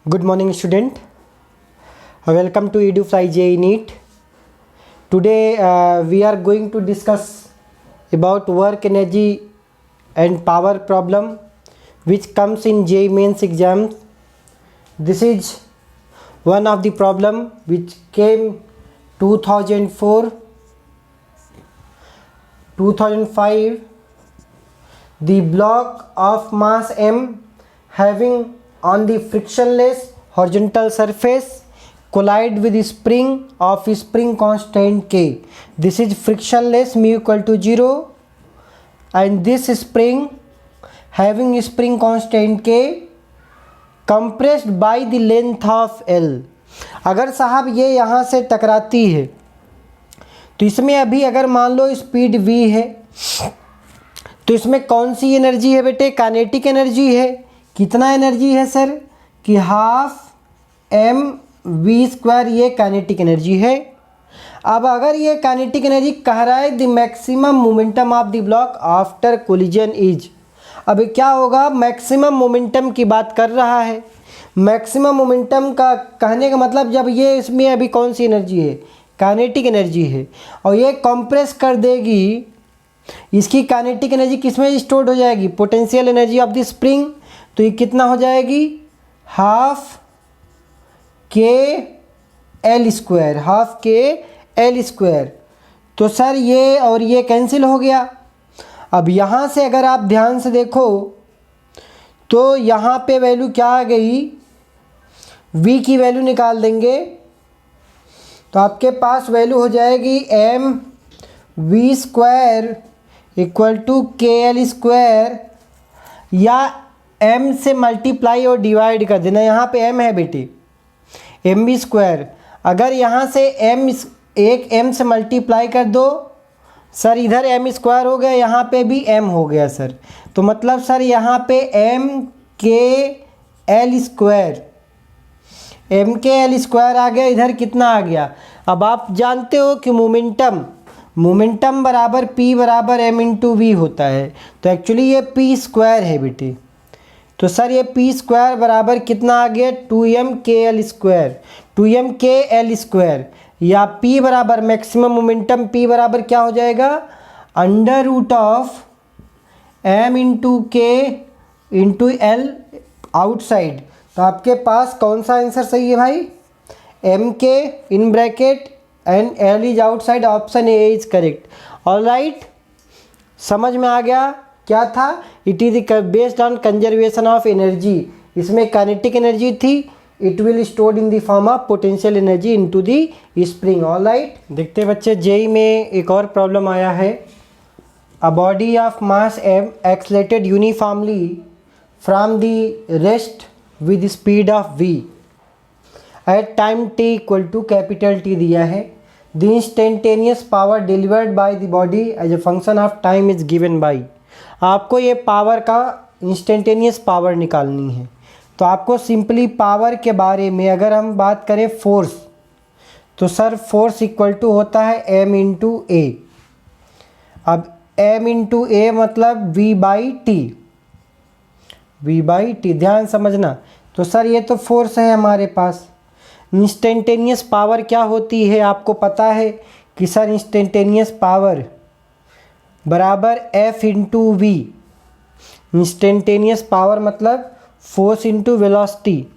Good morning, student. Welcome to EduFly JEE NEET. Today we are going to discuss about work energy and power problem which comes in JEE Mains exam. This is one of the problem which came 2004, 2005. The block of mass m having on the frictionless horizontal surface collide with the spring of spring constant K. This is frictionless mu equal to 0 and this spring having spring constant K compressed by the length of L. अगर साहब ये यहाँ से टकराती है तो इसमें अभी अगर मान लो स्पीड v है तो इसमें कौन सी एनर्जी है बेटे? काइनेटिक एनर्जी है। कितना एनर्जी है सर? कि हाफ एम वी स्क्वायर, ये काइनेटिक एनर्जी है। अब अगर ये काइनेटिक एनर्जी कह रहा है the maximum momentum of the block after collision is, अब क्या होगा? मैक्सिमम मोमेंटम की बात कर रहा है। मैक्सिमम मोमेंटम का कहने का मतलब जब ये इसमें अभी कौन सी एनर्जी है? काइनेटिक एनर्जी है और ये कंप्रेस कर देगी, इसकी काइनेटिक एनर्जी किसमें स्टोर्ड हो जाएगी? Potential energy of the spring. तो ये कितना हो जाएगी? हाफ के एल स्क्वायर, हाफ के एल स्क्वायर। तो सर ये और ये कैंसिल हो गया। अब यहाँ से अगर आप ध्यान से देखो तो यहाँ पे वैल्यू क्या आ गई? v की वैल्यू निकाल देंगे तो आपके पास वैल्यू हो जाएगी M V square equal to K L square, या m से मल्टीप्लाई और डिवाइड कर देना। यहाँ पे m है बेटे, एम वी स्क्वायर। अगर यहाँ से एक m से मल्टीप्लाई कर दो सर, इधर m स्क्वायर हो गया, यहाँ पे भी m हो गया सर। तो मतलब सर यहाँ पे m के एल स्क्वायर, m के एल स्क्वायर आ गया। इधर कितना आ गया? अब आप जानते हो कि मोमेंटम बराबर p बराबर m इंटू वी होता है, तो एक्चुअली ये p स्क्वायर है बेटे। तो सर ये p स्क्वायर बराबर कितना आ गया? 2m के एल स्क्वायर, 2m के एल स्क्वायर, या p बराबर मैक्सिमम मोमेंटम p बराबर क्या हो जाएगा? Under root of m into k into L outside. तो आपके पास कौन सा आंसर सही है भाई? m k in bracket and L is outside, option A is correct. Alright, समझ में आ गया क्या था? It is based on conservation of energy. इसमें काइनेटिक एनर्जी थी, it will stored in the form of potential energy into the spring. Alright, देखते बच्चे जेई में एक और प्रॉब्लम आया है। A body of mass M accelerated uniformly from the rest with speed of v at time t equal to capital T दिया है। The instantaneous power delivered by the body as a function of time is given by. आपको ये power का instantaneous power निकालनी है। तो आपको simply power के बारे में अगर हम बात करें फोर्स, तो सर फोर्स इक्वल टू होता है m इंटू ए। अब m इंटू ए मतलब v बाई टी, ध्यान समझना। तो सर ये तो फोर्स है हमारे पास। इंस्टेंटेनियस पावर क्या होती है आपको पता है कि सर इंस्टेंटेनियस पावर बराबर f into v. Instantaneous power मतलब फोर्स इंटू वेलोसिटी,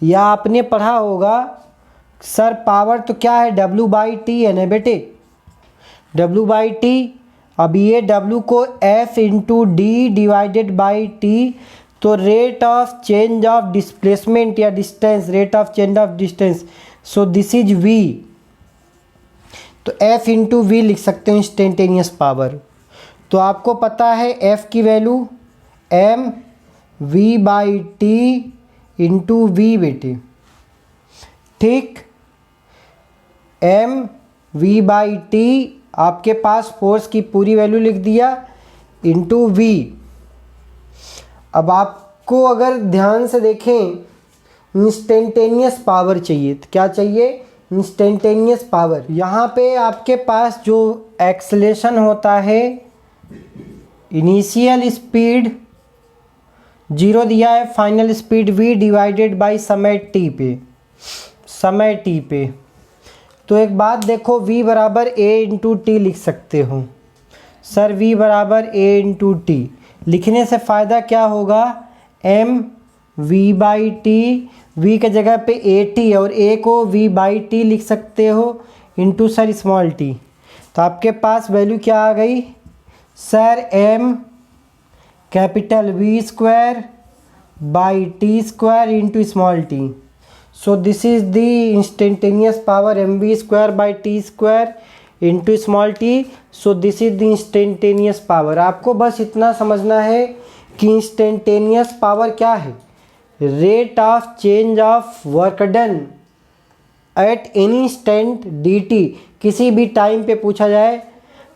या आपने पढ़ा होगा सर पावर तो क्या है? w बाई टी है ना बेटे, w बाई टी। अब ये w को f into D divided by T, तो rate of change of displacement या distance, rate of change of distance, so this is v। तो f इंटू वी लिख सकते हैं इंस्टेंटेनियस पावर। तो आपको पता है f की value m v by t into v बेटे, ठीक। m v बाई टी आपके पास फोर्स की पूरी वैल्यू लिख दिया इंटू वी। अब आपको अगर ध्यान से देखें इंस्टेंटेनियस पावर चाहिए, तो क्या चाहिए? Instantaneous power. यहाँ पे आपके पास जो एक्सेलेरेशन होता है, इनिशियल स्पीड जीरो दिया है final speed v divided by समय t पे, समय t पे। तो एक बात देखो, v बराबर a इंटू टी लिख सकते हो सर, v बराबर a इंटू टी। लिखने से फ़ायदा क्या होगा, m v by T, v के जगह पे ए टी और a को v बाई टी लिख सकते हो इंटू सर स्मॉल t। तो आपके पास वैल्यू क्या आ गई sir, m capital V square by T square into small t। So this is the instantaneous power mv square by T square into small t। So this is the instantaneous power. आपको बस इतना समझना है कि instantaneous power क्या है, rate of change of work done at any instant dt। किसी भी टाइम पे पूछा जाए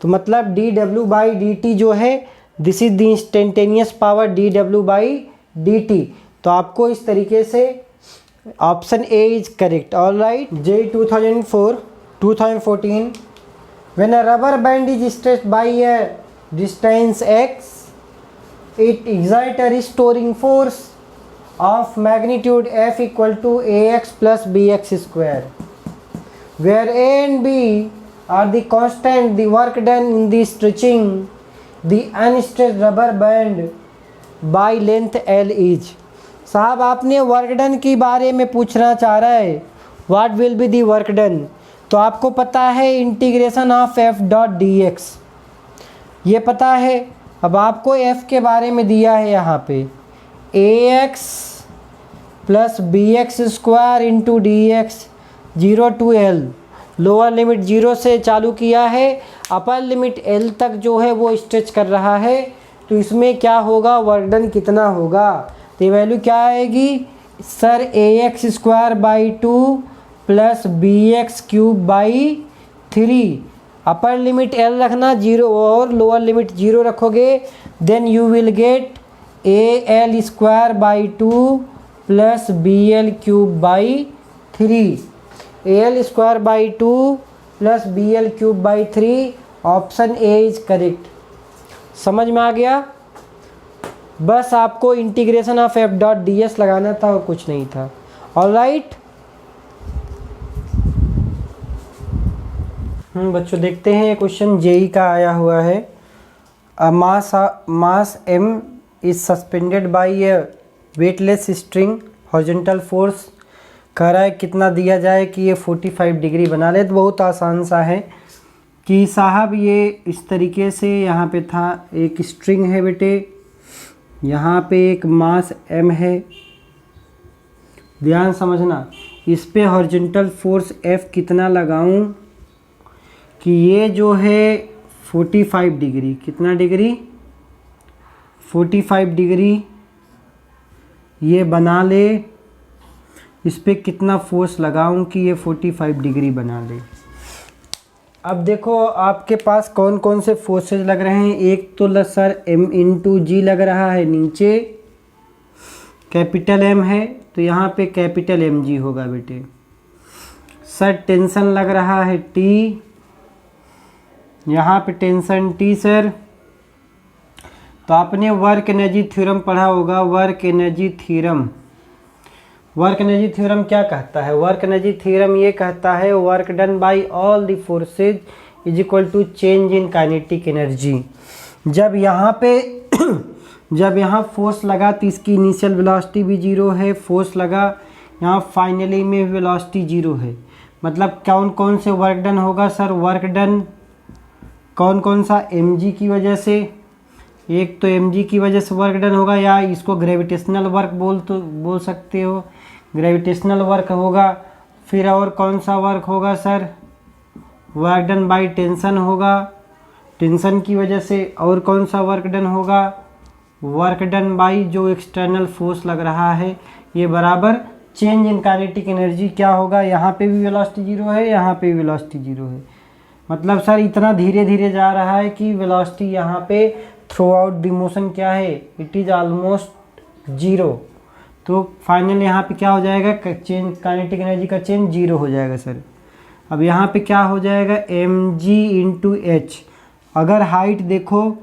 तो मतलब dw बाई dt जो है, this is the instantaneous power dw by dt। तो आपको इस तरीके से option A is correct. All right. J 2014 when a rubber band is stretched by a distance x, it exerts a restoring force of magnitude F equal to ax plus bx square, where a and b are the constant. The work done in the stretching the unstretched rubber band by length L is। साहब आपने work done के बारे में पूछना चाह रहा है, what will be the work done. तो आपको पता है integration of F dot D x, ये पता है। अब आपको एफ के बारे में दिया है यहाँ पे A X plus B X square into D X, 0 to L। Lower limit 0 से चालू किया है, अपर लिमिट L तक जो है वो स्ट्रेच कर रहा है। तो इसमें क्या होगा, वर्क डन कितना होगा, तो वैल्यू क्या आएगी sir, a x square by 2 plus B x cube by 3। Upper limit L रखना 0 और लोअर लिमिट 0 रखोगे, then you will get a L square by 2 plus b L cube by 3। A L square by 2 plus b L cube by 3, option A is correct. समझ में आ गया। बस आपको integration of F dot d s लगाना था और कुछ नहीं था। All right. बच्चों देखते हैं क्वेश्चन जेई का आया हुआ है। Mass M is suspended by a weightless string, horizontal force कह रहा है कितना दिया जाए कि ये 45 डिग्री बना ले। तो बहुत आसान सा है कि साहब ये इस तरीके से यहाँ पे था, एक स्ट्रिंग है बेटे, यहाँ पे एक मास m है, ध्यान समझना। इस पे हॉरिजॉन्टल फोर्स F कितना लगाऊं कि ये जो है 45 डिग्री, कितना डिग्री 45 डिग्री ये बना ले। इस पे कितना फोर्स लगाऊं कि ये 45 डिग्री बना ले। अब देखो आपके पास कौन कौन से फोर्सेज लग रहे हैं। एक तो सर m इंटू जी लग रहा है, नीचे कैपिटल M है तो यहाँ पे कैपिटल mg होगा बेटे। सर टेंशन लग रहा है T, यहाँ पे टेंशन T सर। तो आपने वर्क एनर्जी थ्योरम पढ़ा होगा, work energy theorem. Work energy theorem क्या कहता है, वर्क एनर्जी थ्योरम ये कहता है work done by all the forces is equal to change in kinetic energy. जब यहाँ फोर्स लगा तो इसकी इनिशियल वेलोसिटी भी 0 है, फोर्स लगा यहाँ फाइनली में वेलोसिटी 0 है। मतलब कौन कौन से वर्क डन होगा सर, वर्क डन कौन कौन सा mg की वजह से, एक तो mg की वजह से वर्क डन होगा, या इसको ग्रेविटेशनल वर्क बोल सकते हो, ग्रेविटेशनल वर्क होगा। फिर और कौन सा वर्क होगा sir, work done by tension होगा, टेंशन की वजह से। और कौन सा वर्क डन होगा, वर्क डन बाय जो एक्सटर्नल फोर्स लग रहा है, ये बराबर चेंज इन काइनेटिक एनर्जी क्या होगा। यहाँ पे भी वेलोसिटी 0 है, यहाँ पे भी वेलोसिटी 0 है। मतलब सर इतना धीरे धीरे जा रहा है कि वेलोसिटी यहाँ पे थ्रू आउट द मोशन क्या है, इट इज़ ऑलमोस्ट 0। तो फाइनल यहाँ पे क्या हो जाएगा, चेंज काइनेटिक एनर्जी का चेंज 0 हो जाएगा सर। अब यहाँ पे क्या हो जाएगा mg इंटू एच। अगर हाइट देखो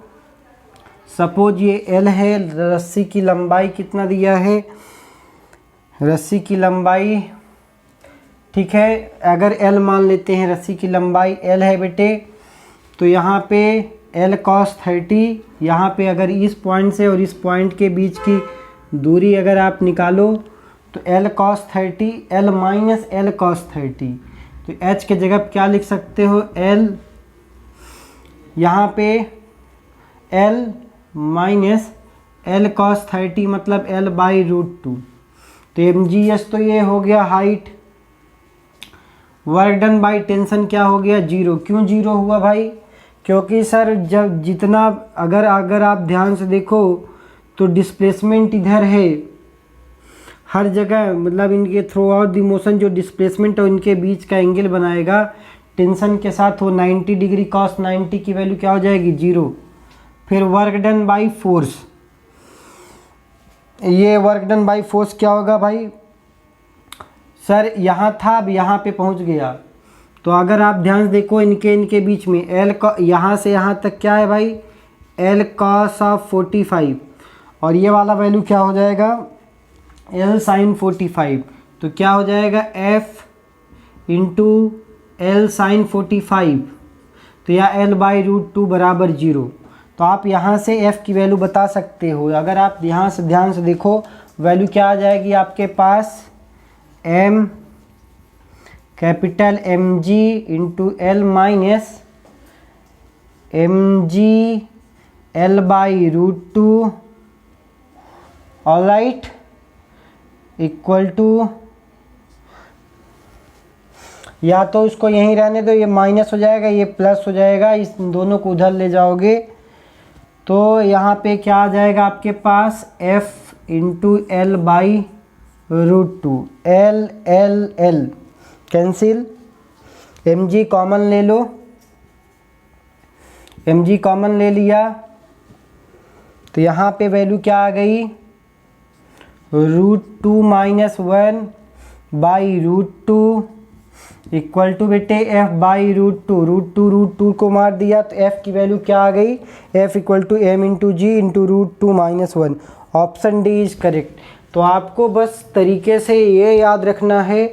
सपोज ये L है, रस्सी की लंबाई कितना दिया है, रस्सी की लंबाई, ठीक है, अगर L मान लेते हैं, रस्सी की लंबाई L है बेटे, तो यहाँ पे L cos 30, यहाँ पे अगर इस पॉइंट से और इस पॉइंट के बीच की दूरी अगर आप निकालो तो L cos 30, L minus L cos 30, तो H के जगह क्या लिख सकते हो, L, यहाँ पे L माइनस L cos 30 मतलब L बाई √2, तो mgs तो ये हो गया height, work done by tension क्या हो गया, 0। क्यों 0 हुआ भाई, क्योंकि सर जब जितना अगर आप ध्यान से देखो तो डिस्प्लेसमेंट इधर है हर जगह, मतलब इनके थ्रू आउट द मोशन जो डिस्प्लेसमेंट और इनके बीच का एंगल बनाएगा टेंशन के साथ वो 90 डिग्री, कॉस 90 की वैल्यू क्या हो जाएगी, 0। फिर वर्क डन बाई फोर्स, ये वर्क डन बाई फोर्स क्या होगा भाई, सर यहाँ था अब यहाँ पे पहुँच गया, तो अगर आप ध्यान से देखो इनके बीच में L का यहाँ से यहाँ तक क्या है भाई, L cos ऑफ 45, और ये वाला वैल्यू क्या हो जाएगा, L sin 45, तो क्या हो जाएगा F इंटू L sin 45, तो या L बाई √2 बराबर 0। तो आप यहाँ से F की वैल्यू बता सकते हो, अगर आप यहाँ से ध्यान से देखो वैल्यू क्या आ जाएगी आपके पास, M capital mg into L minus mg L by √2, alright, equal to, या तो इसको यहीं रहने दो, ये माइनस हो जाएगा, ये प्लस हो जाएगा, इस दोनों को उधर ले जाओगे तो यहाँ पे क्या आ जाएगा आपके पास, F into L by √2, L cancel, mg common ले लो, mg कॉमन ले लिया, तो यहाँ पे वैल्यू क्या आ गई, √2 माइनस 1 बाई √2 इक्वल टू बेटे F बाई √2 को मार दिया तो F की वैल्यू क्या आ गई, F equal to M into g into √2 minus 1, option D is correct. तो आपको बस तरीके से ये याद रखना है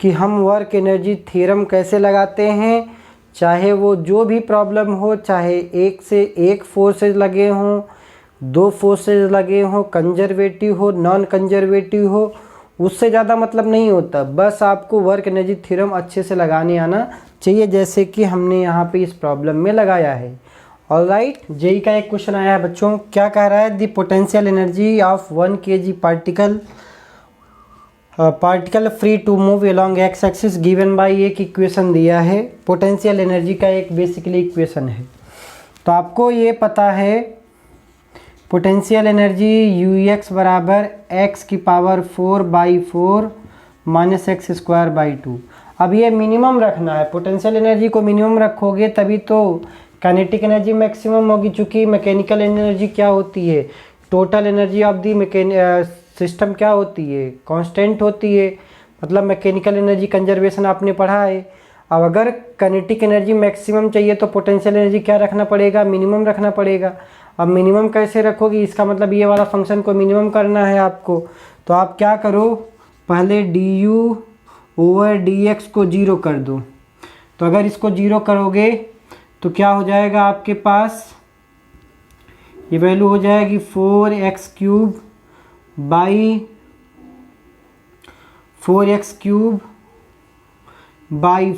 कि हम वर्क एनर्जी थ्योरम कैसे लगाते हैं, चाहे वो जो भी प्रॉब्लम हो, चाहे एक से एक फोर्सेज लगे हों, दो फोर्सेज लगे हों, कंजर्वेटिव हो, नॉन कंजर्वेटिव हो, उससे ज़्यादा मतलब नहीं होता, बस आपको वर्क एनर्जी थ्योरम अच्छे से लगाने आना चाहिए, जैसे कि हमने यहाँ पे इस प्रॉब्लम में लगाया है। ऑलराइट, जेई का एक क्वेश्चन आया है बच्चों, क्या कह रहा है, the potential energy of 1 kg particle free to move along x axis given by, एक इक्वेशन दिया है, पोटेंशियल एनर्जी का एक बेसिकली इक्वेशन है। तो आपको ये पता है पोटेंशियल एनर्जी ux बराबर x की power 4/4 minus x square by 2। अब ये मिनिमम रखना है, पोटेंशियल एनर्जी को मिनिमम रखोगे तभी तो काइनेटिक एनर्जी मैक्सिमम होगी, चूँकि मैकेनिकल एनर्जी क्या होती है, total energy of the system क्या होती है, कांस्टेंट होती है, मतलब मैकेनिकल एनर्जी कंजर्वेशन आपने पढ़ा है। अब अगर काइनेटिक एनर्जी मैक्सिमम चाहिए तो पोटेंशियल एनर्जी क्या रखना पड़ेगा, मिनिमम रखना पड़ेगा। अब मिनिमम कैसे रखोगे, इसका मतलब ये वाला फंक्शन को मिनिमम करना है आपको, तो आप क्या करो, पहले du ओवर dx को 0 कर दो। तो अगर इसको 0 करोगे तो क्या हो जाएगा आपके पास, ये वैल्यू हो जाएगी 4x³ by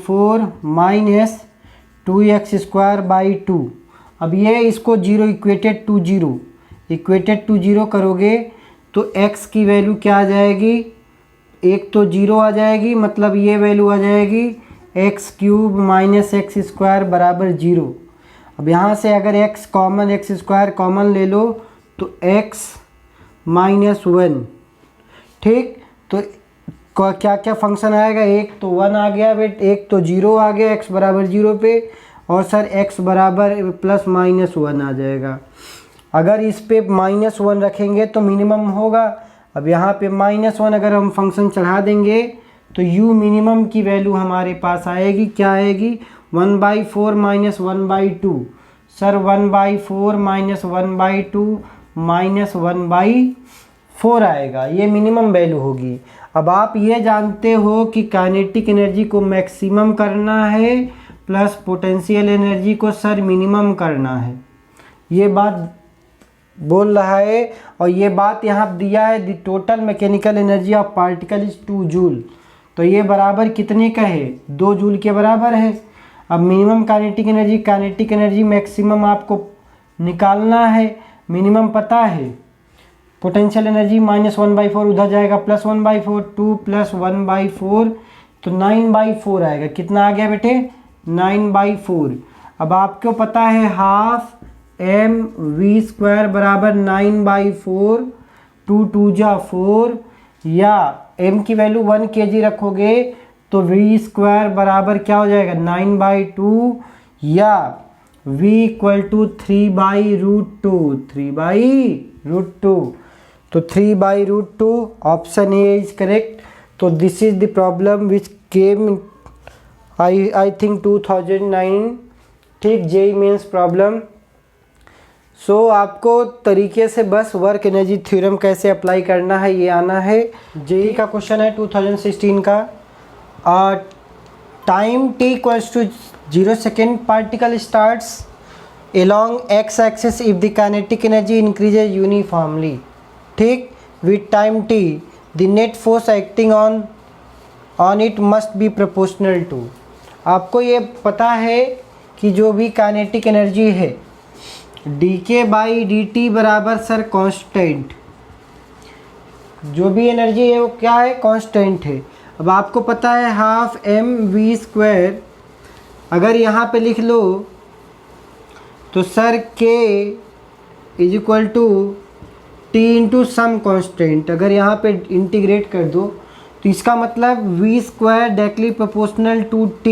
4 minus 2x² by 2। अब ये इसको 0 इक्वेटेड टू 0 करोगे तो x की वैल्यू क्या आ जाएगी, एक तो 0 आ जाएगी, मतलब ये वैल्यू आ जाएगी x³ माइनस x² बराबर 0। अब यहाँ से अगर x कॉमन x² कॉमन ले लो तो x माइनस 1, ठीक, तो क्या क्या फंक्शन आएगा, एक तो 1 आ गया बेट, एक तो 0 आ गया x बराबर 0 पे, और सर x बराबर प्लस माइनस 1 आ जाएगा। अगर इस पे माइनस 1 रखेंगे तो मिनिमम होगा। अब यहाँ पे -1 अगर हम फंक्शन चढ़ा देंगे तो u मिनिमम की वैल्यू हमारे पास आएगी, क्या आएगी, 1/4 माइनस 1/2। सर 1/4 माइनस 1/2 माइनस 1/4 आएगा, ये मिनिमम वैल्यू होगी। अब आप ये जानते हो कि काइनेटिक एनर्जी को मैक्सिमम करना है प्लस पोटेंशियल एनर्जी को सर मिनिमम करना है, ये बात बोल रहा है। और ये बात यहाँ दिया है, the total mechanical energy of particle is 2 joule, तो ये बराबर कितने का है, 2 जूल के बराबर है। अब मिनिमम काइनेटिक एनर्जी मैक्सिमम आपको निकालना है, मिनिमम पता है। पोटेंशियल एनर्जी माइनस 1/4 उधर जाएगा, प्लस 1/4, 2 प्लस 1/4 तो 9/4 आएगा। कितना आ गया बेटे, 9/4। अब आपको पता है हाफ mv² बराबर 9/4, 2 2 जा 4, या m की वैल्यू 1 kg रखोगे तो v² बराबर क्या हो जाएगा 9/2, या v = 3/√2, 3/√2, तो 3/√2 ऑप्शन ए इज करेक्ट। तो this is the problem which came I think 2009, ठीक, जेई मेंस प्रॉब्लम। सो आपको तरीके से बस वर्क एनर्जी थ्योरम कैसे अप्लाई करना है ये आना है। जेई का क्वेश्चन है 2016 का, time t = 0 second, particle starts along x axis if the kinetic energy increases uniformly, ठीक, with time t the net force acting on it must be proportional to। आपको ये पता है कि जो भी काइनेटिक एनर्जी है dk/dt बराबर सर कांस्टेंट, जो भी एनर्जी है वो क्या है, कांस्टेंट है। अब आपको पता है हाफ mv², अगर यहाँ पे लिख लो तो sir k = t into some constant, अगर यहाँ पे इंटीग्रेट कर दो तो इसका मतलब v² directly proportional to t,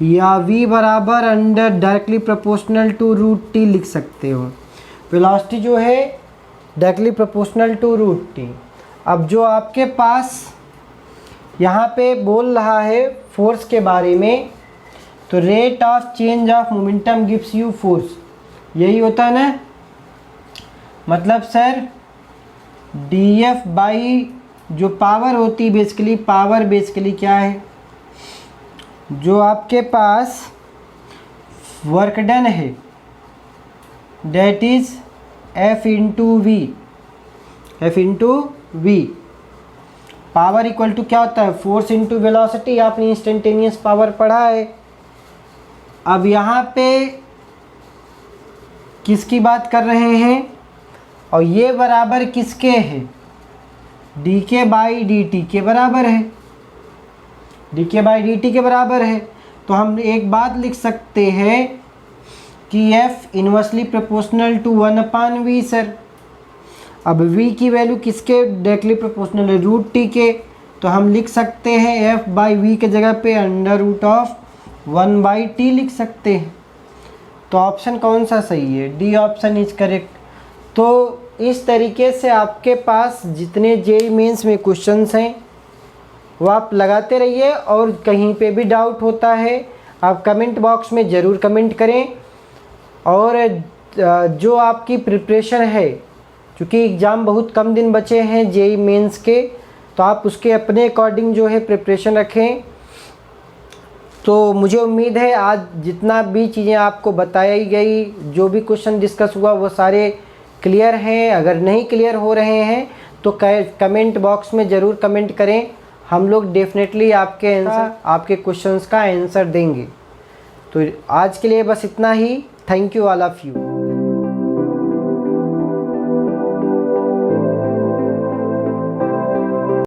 या v बराबर under directly proportional to √t लिख सकते हो। वेलोसिटी जो है डायरेक्टली प्रोपोर्शनल टू √t। अब जो आपके पास यहाँ पे बोल रहा है फोर्स के बारे में, तो rate of change of momentum gives you force, यही होता है ना। मतलब सर dF बाई जो पावर होती है बेसिकली, पावर बेसिकली क्या है, जो आपके पास वर्क डन है that is F into v. Power equal to क्या होता है, फोर्स इंटू वेलोसिटी, आपने इंस्टेंटेनियस पावर पढ़ा है। अब यहाँ पे किसकी बात कर रहे हैं, और ये बराबर किसके है, dk/dt के बराबर है, dk/dt के बराबर है। तो हम एक बात लिख सकते हैं कि F inversely proportional to 1/v sir. अब v की वैल्यू किसके डायरेक्टली प्रोपोर्शनल है, √t के, तो हम लिख सकते हैं F/v के जगह पे √1/t लिख सकते हैं। तो ऑप्शन कौन सा सही है, डी ऑप्शन इज करेक्ट। तो इस तरीके से आपके पास जितने जेईई मेंस में क्वेश्चंस हैं वो आप लगाते रहिए, और कहीं पे भी डाउट होता है आप कमेंट बॉक्स में ज़रूर कमेंट करें। और जो आपकी प्रिपरेशन है, क्योंकि एग्ज़ाम बहुत कम दिन बचे हैं जेईई मेंस के, तो आप उसके अपने अकॉर्डिंग जो है प्रिपरेशन रखें। तो मुझे उम्मीद है आज जितना भी चीज़ें आपको बताई गई, जो भी क्वेश्चन डिस्कस हुआ वो सारे क्लियर हैं। अगर नहीं क्लियर हो रहे हैं तो कमेंट बॉक्स में ज़रूर कमेंट करें, हम लोग डेफिनेटली आपके क्वेश्चंस का आंसर देंगे। तो आज के लिए बस इतना ही। Thank you all of you.